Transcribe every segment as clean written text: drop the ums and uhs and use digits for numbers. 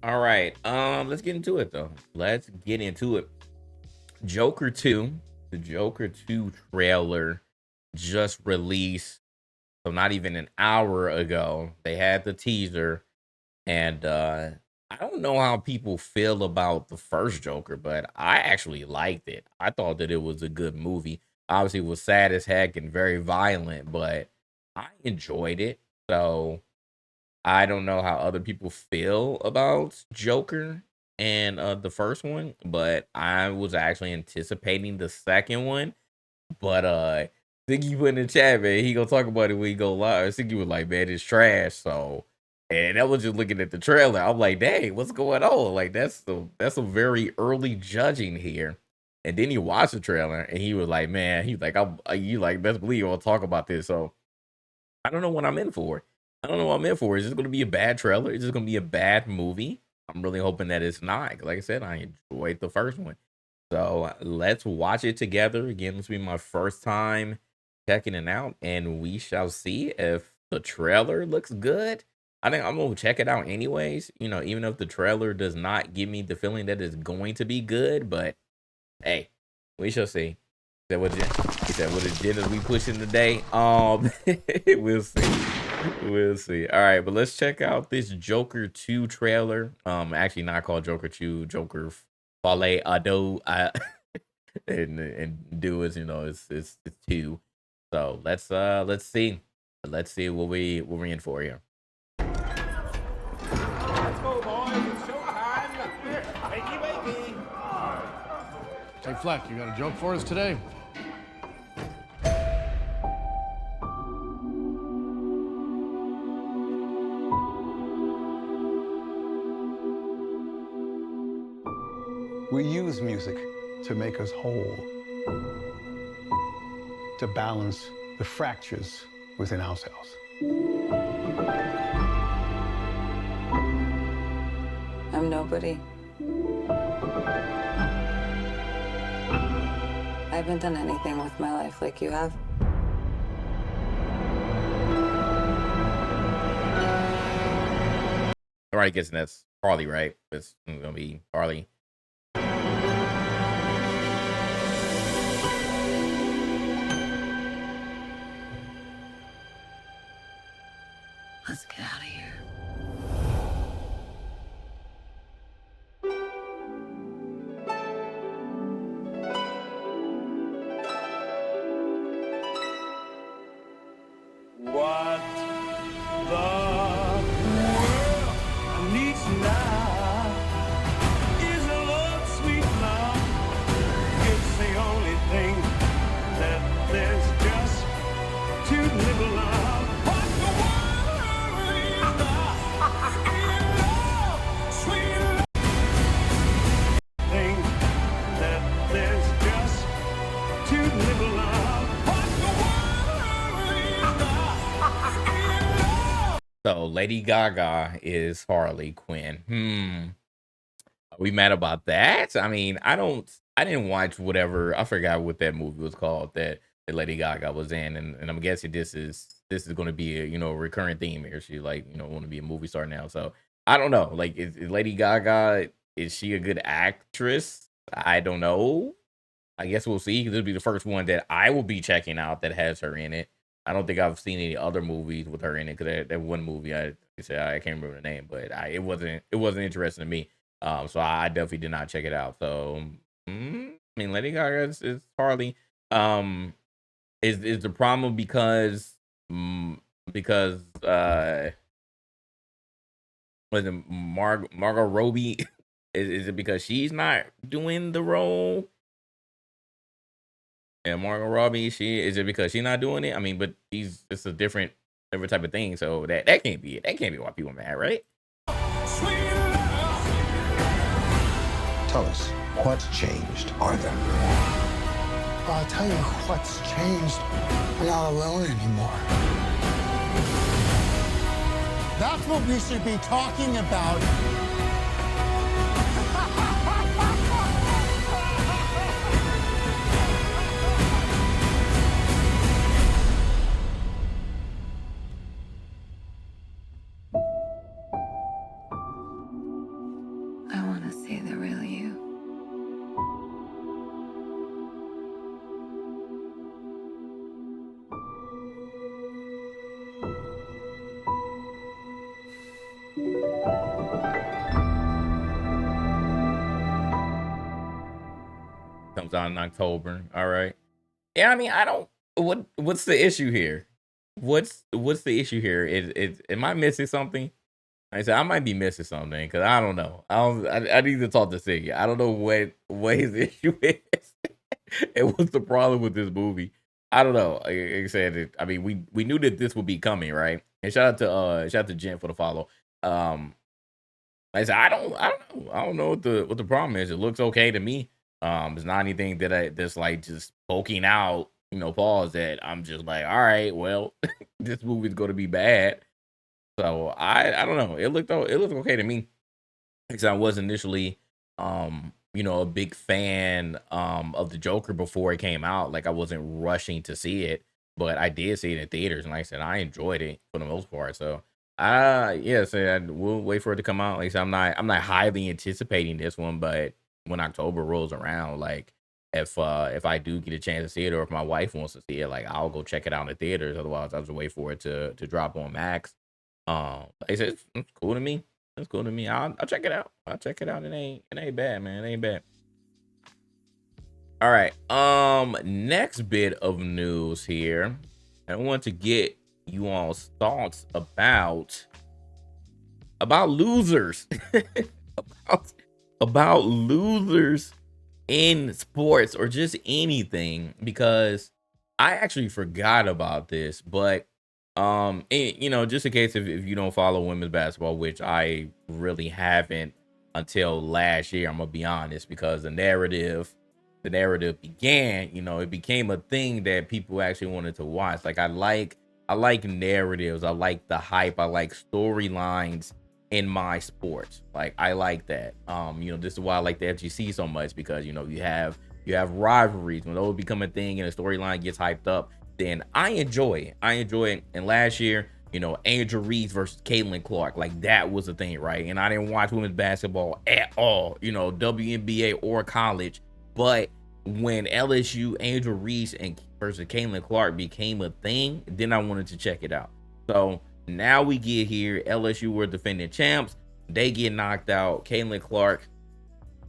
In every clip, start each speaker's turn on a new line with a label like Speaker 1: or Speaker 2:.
Speaker 1: All right. Let's get into it though. Let's get into it. Joker 2, the Joker 2 trailer just released. So not even an hour ago. They had the teaser. And I don't know how people feel about the first Joker, but I actually liked it. I thought that it was a good movie. Obviously, it was sad as heck and very violent, but I enjoyed it. So I don't know how other people feel about Joker and the first one, but I was actually anticipating the second one. But Siggy put in the chat, man, he gonna talk about it when he go live. Siggy was like, man, it's trash. So and I was just looking at the trailer. I'm like, dang, what's going on? Like that's a very early judging here. And then he watched the trailer and he was like, man, he's like, you like best believe I'll talk about this. So I don't know what I'm in for. I don't know what I'm in for. Is this going to be a bad trailer? Is this going to be a bad movie? I'm really hoping that it's not. 'Cause like I said, I enjoyed the first one. So let's watch it together. Again, this will be my first time checking it out, and we shall see if the trailer looks good. I think I'm gonna check it out anyways. You know, even if the trailer does not give me the feeling that it's going to be good, but hey, we shall see. That what he said? What agendas we pushing today? We'll see. We'll see. All right, but let's check out this Joker 2 trailer. Actually not called Joker 2, Joker Fale Ado. And do is it's two. So let's see. Let's see what we're in for here.
Speaker 2: Let's go, boys. It's showtime. Wakey, wakey.
Speaker 3: Hey, Fleck, you got a joke for us today?
Speaker 4: We use music to make us whole, to balance the fractures within ourselves.
Speaker 5: I'm nobody. I haven't done anything with my life like you have.
Speaker 1: All right, guessing that's Harley, right? It's gonna be Harley.
Speaker 5: Let's get out of here.
Speaker 2: What the world needs now is a love, sweet love. It's the only thing that there's just to live a love. What the world needs now is love, sweet love. Thing that there's just to live a love. What the world needs now is love.
Speaker 1: So Lady Gaga is Harley Quinn. Are we mad about that? I mean, I didn't watch whatever, I forgot what that movie was called that Lady Gaga was in, and I'm guessing this is gonna be a recurring theme here. She like, wanna be a movie star now. So I don't know. Like is Lady Gaga, is she a good actress? I don't know. I guess we'll see. This will be the first one that I will be checking out that has her in it. I don't think I've seen any other movies with her in it because that one movie I said I can't remember the name, but it wasn't interesting to me. So I definitely did not check it out. So I mean, Lady Gaga is Harley. Um, is the problem because was it Margot Robbie? Is it because she's not doing the role? And Margot Robbie, is it because she's not doing it? I mean, but it's a different type of thing. So that can't be it. That can't be why people are mad, right?
Speaker 6: Tell us, what's changed, Arthur?
Speaker 7: I'll tell you what's changed. I'm not alone anymore. That's what we should be talking about.
Speaker 5: to see the real you.
Speaker 1: Comes out in October. All right. Yeah, I mean, I don't. What's the issue here? What's the issue here? Is am I missing something? I said I might be missing something because I don't know. I need to talk to Siggy. I don't know what his issue is. And what's the problem with this movie? I don't know. Like I said, I mean, we knew that this would be coming, right? And shout out to Jen for the follow. Like I said, I don't know what the problem is. It looks okay to me. It's not anything that's like just poking out, pause that I'm just like, all right, well, this movie's gonna be bad. So I don't know. It looked okay to me. Because I was initially a big fan of the Joker before it came out. Like I wasn't rushing to see it, but I did see it in theaters, and like I said, I enjoyed it for the most part. So we'll wait for it to come out. Like I said, I'm not highly anticipating this one, but when October rolls around, like if I do get a chance to see it, or if my wife wants to see it, like I'll go check it out in the theaters. Otherwise, I'll just wait for it to drop on Max. Like I said, it's cool to me. It's cool to me. I'll check it out. I'll check it out. It ain't bad, man. It ain't bad. All right. Next bit of news here. I want to get you all's thoughts about losers. about losers in sports or just anything, because I actually forgot about this, but just in case if you don't follow women's basketball, which I really haven't until last year, I'm gonna be honest, because the narrative began, it became a thing that people actually wanted to watch. Like I like narratives, I like the hype, I like storylines in my sports. Like I like that. This is why I like the FGC so much, because you have rivalries. When those become a thing and a storyline gets hyped up, then I enjoy it. And last year, Angel Reese versus Caitlin Clark, like that was a thing, right? And I didn't watch women's basketball at all, WNBA or college. But when LSU Angel Reese versus Caitlin Clark became a thing, then I wanted to check it out. So now we get here. LSU were defending champs. They get knocked out. Caitlin Clark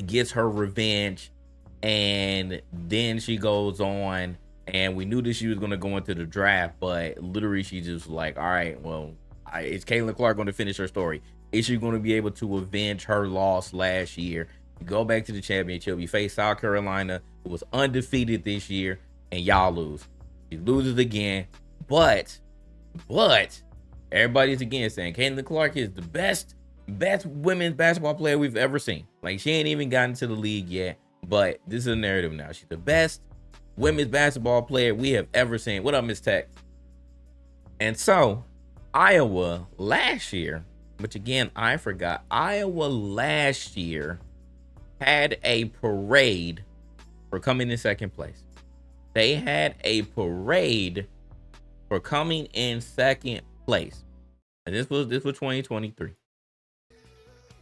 Speaker 1: gets her revenge, and then she goes on. And we knew that she was going to go into the draft, but literally she just like, all right, well, is Caitlin Clark going to finish her story? Is she going to be able to avenge her loss last year? You go back to the championship. You face South Carolina, who was undefeated this year, and y'all lose. She loses again, but everybody's again saying Caitlin Clark is the best women's basketball player we've ever seen. Like she ain't even gotten to the league yet, but this is a narrative now. She's the best women's basketball player we have ever seen. What up, Miss Tech? And so Iowa last year, which again I forgot, Iowa last year had a parade for coming in second place. They had a parade for coming in second place, and this was 2023.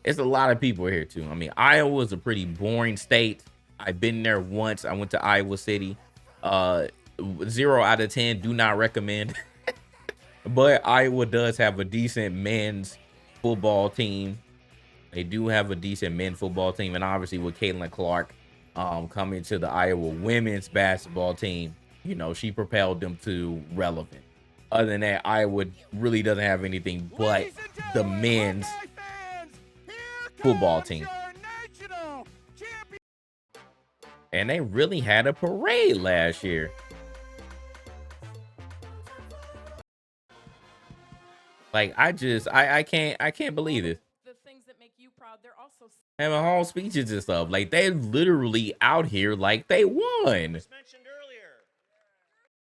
Speaker 1: It's a lot of people here too. I mean, Iowa is a pretty boring state. I've been there once. I went to Iowa City. 0 out of 10. Do not recommend. But Iowa does have a decent men's football team. They do have a decent men's football team, and obviously with Caitlin Clark coming to the Iowa women's basketball team, she propelled them to relevant. Other than that, Iowa really doesn't have anything but the men's football team. And they really had a parade last year. Like I can't believe it.
Speaker 8: The things that make you proud, they're also
Speaker 1: Having whole speeches and stuff. Like they're literally out here like they won.
Speaker 2: Mentioned earlier.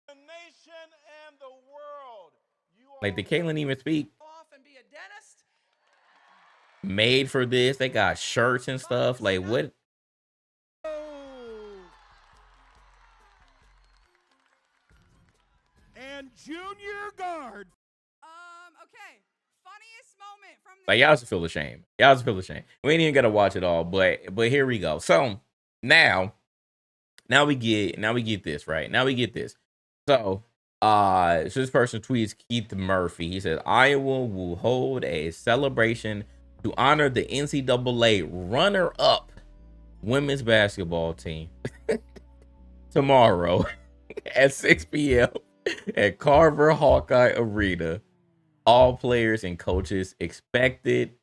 Speaker 2: The nation and the world.
Speaker 1: Like did Caitlin even speak?
Speaker 8: off and be a dentist.
Speaker 1: Made for this. They got shirts and stuff. Like what?
Speaker 2: And junior guard.
Speaker 8: Okay. Funniest moment from
Speaker 1: Like y'all should feel ashamed. Y'all should feel ashamed. We ain't even gotta watch it all, but here we go. So now we get this, right? Now we get this. So this person tweets Keith Murphy. He says Iowa will hold a celebration to honor the NCAA runner-up women's basketball team tomorrow at 6 p.m. at Carver Hawkeye Arena. All players and coaches expected.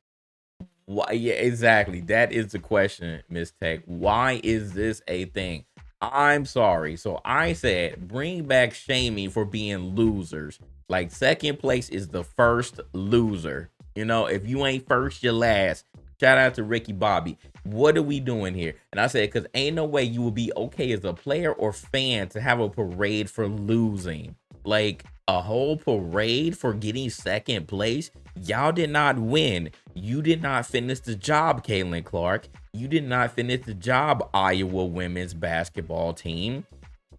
Speaker 1: Why? Yeah, exactly. That is the question, Miss Tech. Why is this a thing? I'm sorry. So I said bring back shaming for being losers. Like second place is the first loser. You know, if you ain't first, you're last. Shout out to Ricky Bobby. What are we doing here? And I said, because ain't no way you will be okay as a player or fan to have a parade for losing. Like a whole parade for getting second place. Y'all did not win. You did not finish the job, Caitlin Clark. You did not finish the job, Iowa women's basketball team.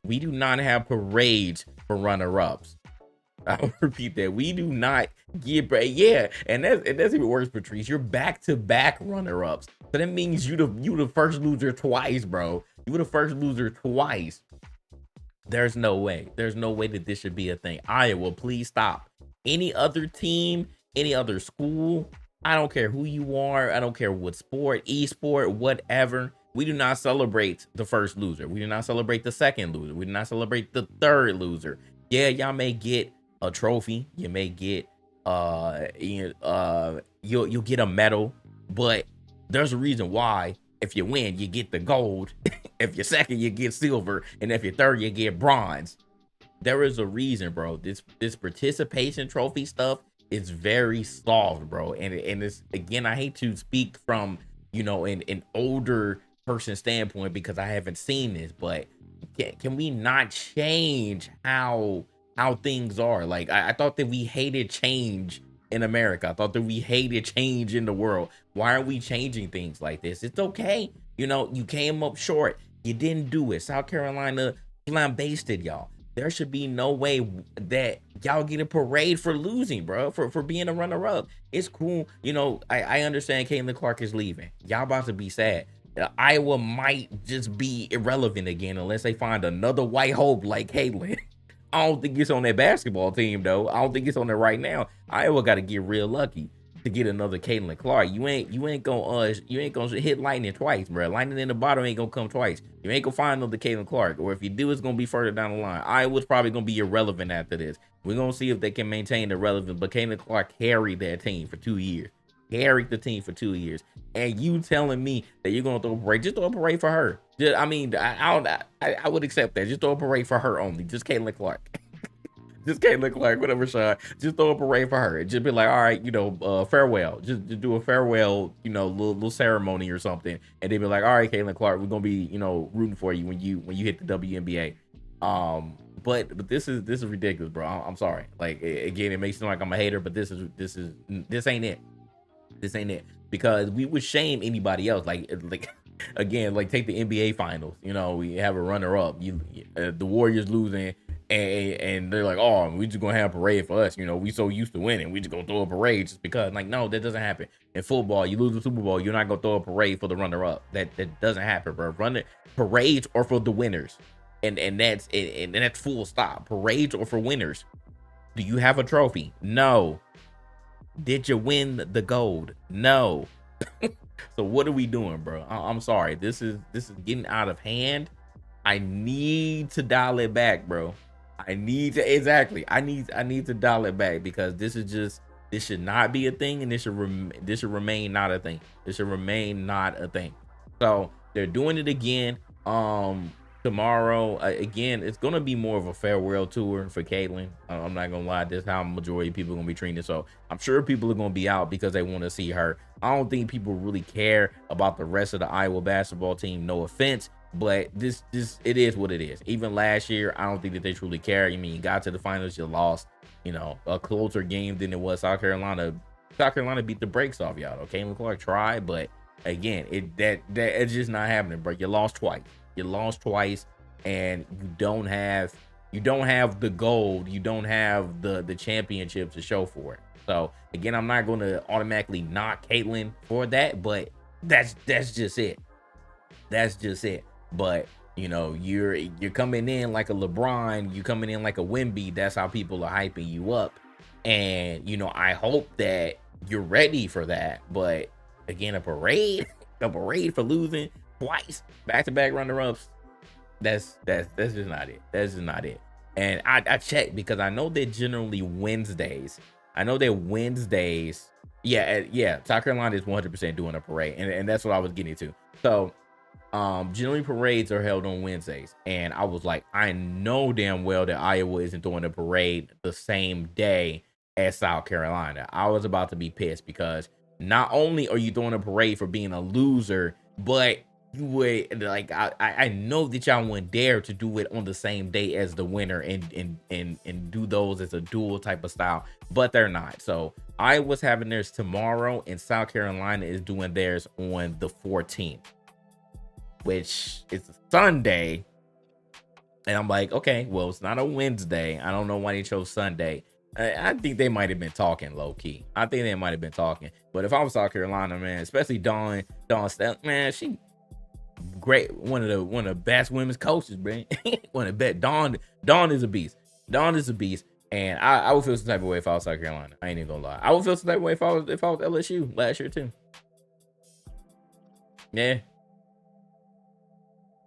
Speaker 1: We do not have parades for runner-ups. I'll repeat that. We do not get and that's even worse, Patrice. You're back-to-back runner-ups. So that means you the first loser twice, bro. You were the first loser twice. There's no way. There's no way that this should be a thing. Iowa, please stop. Any other team, any other school, I don't care who you are. I don't care what sport, e-sport, whatever. We do not celebrate the first loser. We do not celebrate the second loser. We do not celebrate the third loser. Yeah, y'all may get a trophy. You may get you'll get a medal, but there's a reason why. If you win, you get the gold. If you're second, you get silver, and if you're third, you get bronze. There is a reason, bro. This participation trophy stuff is very soft, bro. And it's, again, I hate to speak from, you know, an older person standpoint because I haven't seen this, but can we not change how things are? Like I thought that we hated change in America. I thought that we hated change in the world. Why are we changing things like this? It's okay. You know, you came up short. You didn't do it. South Carolina flambasted y'all. There should be no way that y'all get a parade for losing, bro, for being a runner-up. It's cool. You know, I understand Caitlin Clark is leaving. Y'all about to be sad. Iowa might just be irrelevant again unless they find another white hope like Caitlin. I don't think it's on that basketball team, though. I don't think it's on there right now. Iowa got to get real lucky to get another Caitlin Clark. You ain't gonna hit lightning twice, bro. Lightning in the bottom ain't gonna come twice. You ain't gonna find another Caitlin Clark, or if you do, it's gonna be further down the line. Iowa's probably gonna be irrelevant after this. We're gonna see if they can maintain the relevance. But Caitlin Clark carried that team for 2 years. Carried the team for 2 years, and you telling me that you're gonna throw a parade? Just throw a parade for her. I mean, I would accept that. Just throw a parade for her only. Just Caitlin Clark. Just Caitlin Clark, whatever, Sean. Just throw a parade for her. Just be like, all right, you know, farewell. Just do a farewell, you know, little ceremony or something, and they be like, all right, Caitlin Clark, we're gonna be, you know, rooting for you when you hit the WNBA. But this is ridiculous, bro. I'm sorry. Like, again, it makes it seem like I'm a hater, but this ain't it. This ain't it, because we would shame anybody else. Like again, like take the NBA finals. You know, we have a runner up. The Warriors losing, and they're like, oh, we just gonna have a parade for us. You know, we so used to winning, we just gonna throw a parade just because. Like, no, that doesn't happen. In football, you lose the Super Bowl, you're not gonna throw a parade for the runner up. That doesn't happen, bro. Parades are for the winners, and that's full stop. Parades are for winners. Do you have a trophy? No. Did you win the gold? No. So what are we doing, bro? I'm sorry. This is getting out of hand. I need to dial it back, bro. I need to dial it back, because this should not be a thing, and this should remain not a thing. This should remain not a thing. So they're doing it again. Tomorrow, again, it's gonna be more of a farewell tour for Caitlin. I'm not gonna lie, this is how majority of people are gonna be treating it. So I'm sure people are gonna be out because they want to see her. I don't think people really care about the rest of the Iowa basketball team. No offense, but this it is what it is. Even last year, I don't think that they truly care. I mean, you got to the finals, you lost. You know, a closer game than it was. South Carolina beat the brakes off y'all. Okay, Caitlin Clark tried, but again, it's just not happening, bro. You lost twice. You lost twice, and you don't have the gold. You don't have the championship to show for it. So again, I'm not going to automatically knock Caitlyn for that, but that's just it. That's just it. But you know, you're coming in like a LeBron, you coming in like a Wemby. That's how people are hyping you up. And you know, I hope that you're ready for that. But again, a parade for losing twice, back-to-back runner-ups. That's just not it. That's just not it. And I checked because I know that generally Wednesdays. I know that Wednesdays. Yeah. South Carolina is 100% doing a parade, and that's what I was getting to. So, generally parades are held on Wednesdays, and I was like, I know damn well that Iowa isn't doing a parade the same day as South Carolina. I was about to be pissed because not only are you doing a parade for being a loser, but you would like I know that y'all wouldn't dare to do it on the same day as the winner and do those as a dual type of style, but they're not. So Iowa's having theirs tomorrow, and South Carolina is doing theirs on the 14th, which is a Sunday. And I'm like, okay, well, it's not a Wednesday. I don't know why they chose Sunday. I think they might have been talking low key. I think they might have been talking. But if I was South Carolina, man, especially Dawn Staley, man, she great, one of the best women's coaches, man. One of the best. Dawn is a beast. Dawn is a beast. And I would feel some type of way if I was South Carolina. I ain't even gonna lie. I would feel some type of way if I was LSU last year too. Yeah.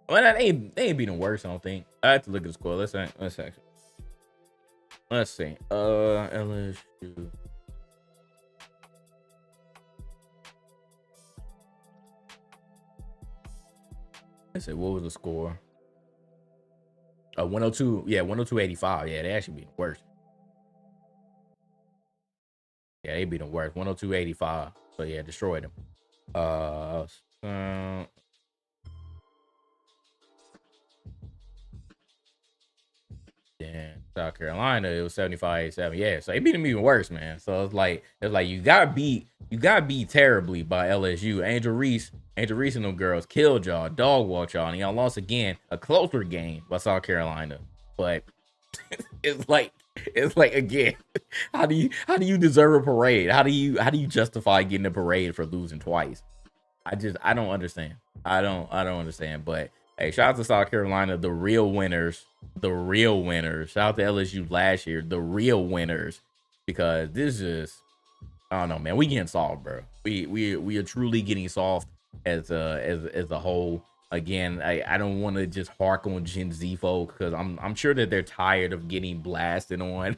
Speaker 1: Well, they ain't beating worse, I don't think. I have to look at the score. Let's see. LSU. Let's see, what was the score? 102. Yeah, 102-85. Yeah, they actually beat them worse. Yeah, they beat them worse. 102-85. So yeah, destroyed them. Yeah, South Carolina, it was 75-87. Yeah, so they beat them even worse, man. So it's like you got beat terribly by LSU. Angel Reese and them girls killed y'all, dog walked y'all, and y'all lost again, a closer game by South Carolina. But it's like again, how do you deserve a parade? How do you justify getting a parade for losing twice? I don't understand. I don't understand. But hey, shout out to South Carolina, the real winners. Shout out to LSU last year, the real winners, because this is, I don't know, man. We getting soft, bro. We are truly getting soft as a whole. Again, I don't want to just hark on Gen Z folk because I'm sure that they're tired of getting blasted on.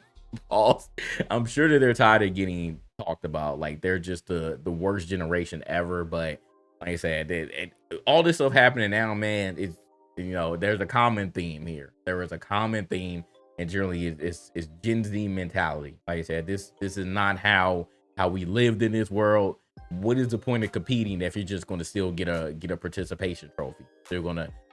Speaker 1: I'm sure that they're tired of getting talked about like they're just the worst generation ever. But like I said, all this stuff happening now, man, it's, you know, there's a common theme here. There is a common theme, and generally it's Gen Z mentality. Like I said, this is not how we lived in this world. What is the point of competing if you're just going to still get a participation trophy? If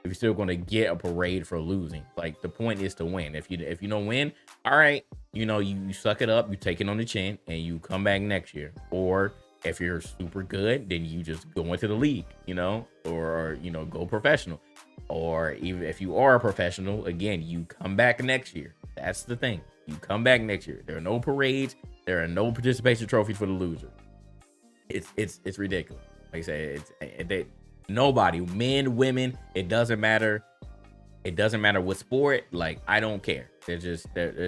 Speaker 1: you're still gonna get a parade for losing. Like, the point is to win. If you don't win, all right, you know, you suck it up, you take it on the chin, and you come back next year. Or if you're super good, then you just go into the league, you know, or you know, go professional. Or even if you are a professional, again, you come back next year. That's the thing. You come back next year. There are no parades. There are no participation trophies for the loser. It's ridiculous. Like I said, nobody, men, women, it doesn't matter. It doesn't matter what sport. Like, I don't care. There's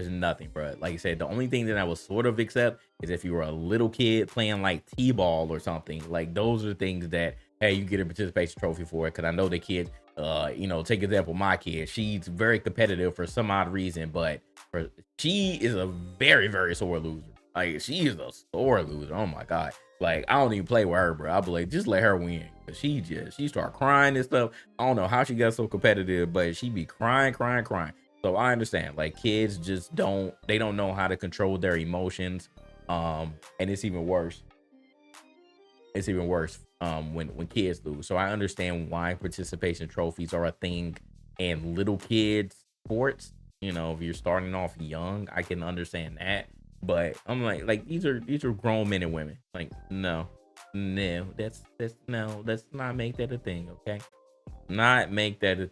Speaker 1: nothing, bro. Like I said, the only thing that I will sort of accept is if you were a little kid playing like t-ball or something. Like, those are things that, hey, you get a participation trophy for it. Because I know the kids, you know, take example, my kid, she's very competitive for some odd reason, but she is a very, very sore loser. Like, she is a sore loser. Oh my God. Like, I don't even play with her, bro. I'll be like, just let her win. Cause she start crying and stuff. I don't know how she got so competitive, but she be crying. So I understand. Like, kids just don't know how to control their emotions. And it's even worse. When kids lose. So I understand why participation trophies are a thing in little kids sports. You know, if you're starting off young, I can understand that. But I'm like these are grown men and women. Like, no, let's not make that a thing, okay? Not make that a